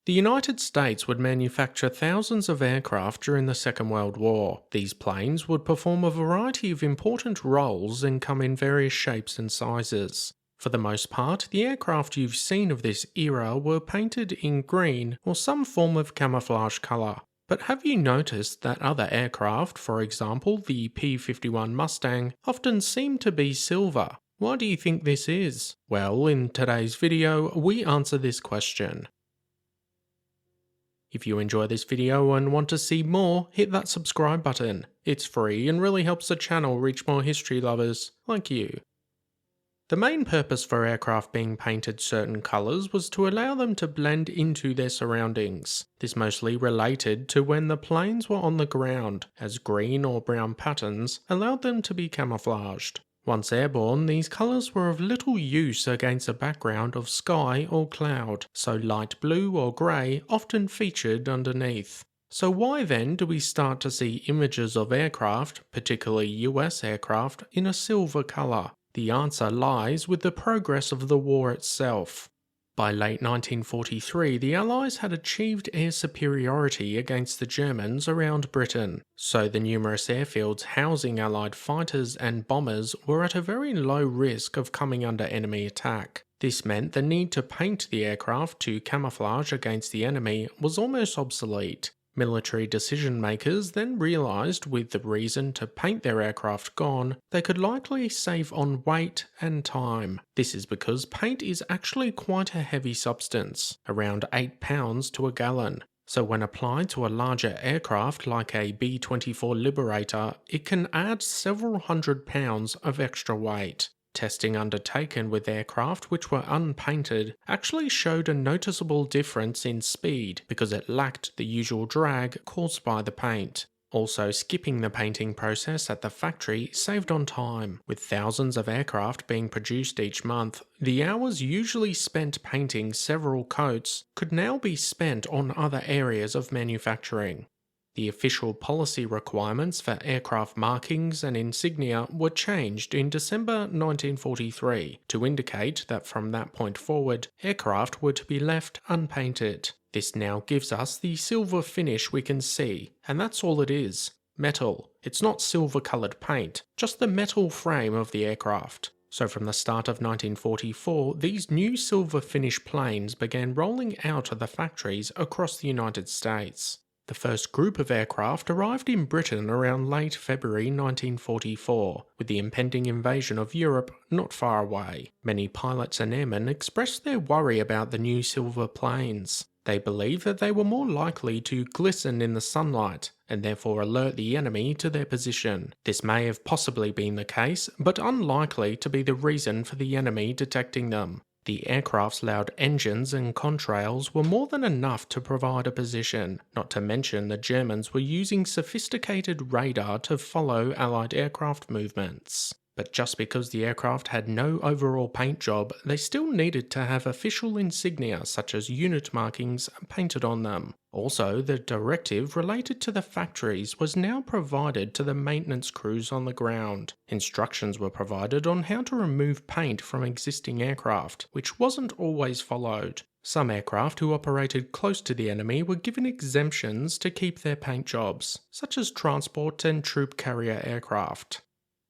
The United States would manufacture thousands of aircraft during the Second World War. These planes would perform a variety of important roles and come in various shapes and sizes. For the most part, the aircraft you've seen of this era were painted in green or some form of camouflage colour. But have you noticed that other aircraft, for example the P-51 Mustang, often seem to be silver? Why do you think this is? Well, in today's video, we answer this question. If you enjoy this video and want to see more, hit that subscribe button. It's free and really helps the channel reach more history lovers like you. The main purpose for aircraft being painted certain colours was to allow them to blend into their surroundings. This mostly related to when the planes were on the ground, as green or brown patterns allowed them to be camouflaged. Once airborne, these colours were of little use against a background of sky or cloud, so light blue or grey often featured underneath. So why then do we start to see images of aircraft, particularly US aircraft, in a silver colour? The answer lies with the progress of the war itself. By late 1943, the Allies had achieved air superiority against the Germans around Britain, so the numerous airfields housing Allied fighters and bombers were at a very low risk of coming under enemy attack. This meant the need to paint the aircraft to camouflage against the enemy was almost obsolete. Military decision makers then realised with the reason to paint their aircraft gone, they could likely save on weight and time. This is because paint is actually quite a heavy substance, around 8 pounds to a gallon. So when applied to a larger aircraft like a B-24 Liberator, it can add several hundred pounds of extra weight. Testing undertaken with aircraft which were unpainted actually showed a noticeable difference in speed because it lacked the usual drag caused by the paint. Also, skipping the painting process at the factory saved on time. With thousands of aircraft being produced each month, the hours usually spent painting several coats could now be spent on other areas of manufacturing. The official policy requirements for aircraft markings and insignia were changed in December 1943 to indicate that from that point forward, aircraft were to be left unpainted. This now gives us the silver finish we can see, and that's all it is. Metal. It's not silver coloured paint, just the metal frame of the aircraft. So from the start of 1944, these new silver finish planes began rolling out of the factories across the United States. The first group of aircraft arrived in Britain around late February 1944, with the impending invasion of Europe not far away. Many pilots and airmen expressed their worry about the new silver planes. They believed that they were more likely to glisten in the sunlight, and therefore alert the enemy to their position. This may have possibly been the case, but unlikely to be the reason for the enemy detecting them. The aircraft's loud engines and contrails were more than enough to provide a position, not to mention the Germans were using sophisticated radar to follow Allied aircraft movements. But just because the aircraft had no overall paint job, they still needed to have official insignia such as unit markings painted on them. Also, the directive related to the factories was now provided to the maintenance crews on the ground. Instructions were provided on how to remove paint from existing aircraft, which wasn't always followed. Some aircraft who operated close to the enemy were given exemptions to keep their paint jobs, such as transport and troop carrier aircraft.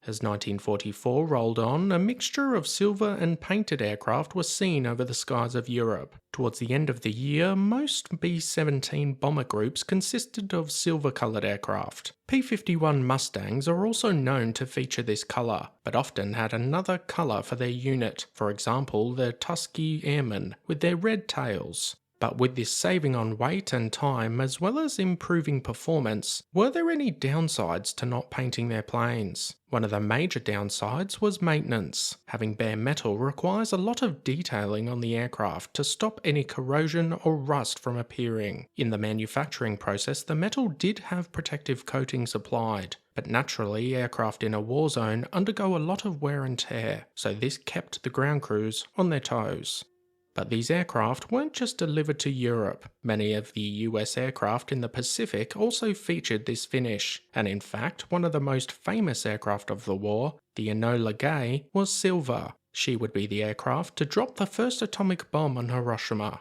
As 1944 rolled on, a mixture of silver and painted aircraft was seen over the skies of Europe. Towards the end of the year, most B-17 bomber groups consisted of silver-coloured aircraft. P-51 Mustangs are also known to feature this colour, but often had another colour for their unit, for example the Tuskegee Airmen, with their red tails. But with this saving on weight and time, as well as improving performance, were there any downsides to not painting their planes? One of the major downsides was maintenance. Having bare metal requires a lot of detailing on the aircraft to stop any corrosion or rust from appearing. In the manufacturing process, the metal did have protective coatings applied, but naturally aircraft in a war zone undergo a lot of wear and tear, so this kept the ground crews on their toes. But these aircraft weren't just delivered to Europe. Many of the US aircraft in the Pacific also featured this finish, and in fact, one of the most famous aircraft of the war, the Enola Gay, was silver. She would be the aircraft to drop the first atomic bomb on Hiroshima.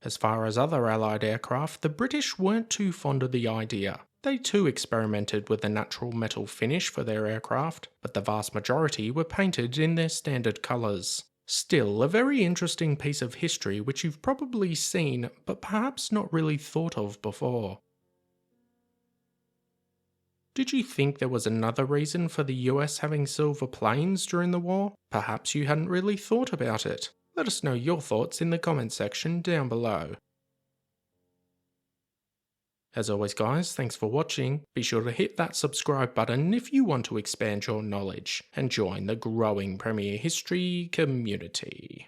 As far as other Allied aircraft, the British weren't too fond of the idea. They too experimented with a natural metal finish for their aircraft, but the vast majority were painted in their standard colours. Still, a very interesting piece of history which you've probably seen, but perhaps not really thought of before. Did you think there was another reason for the US having silver planes during the war? Perhaps you hadn't really thought about it. Let us know your thoughts in the comment section down below. As always guys, thanks for watching. Be sure to hit that subscribe button if you want to expand your knowledge and join the growing Premier History community.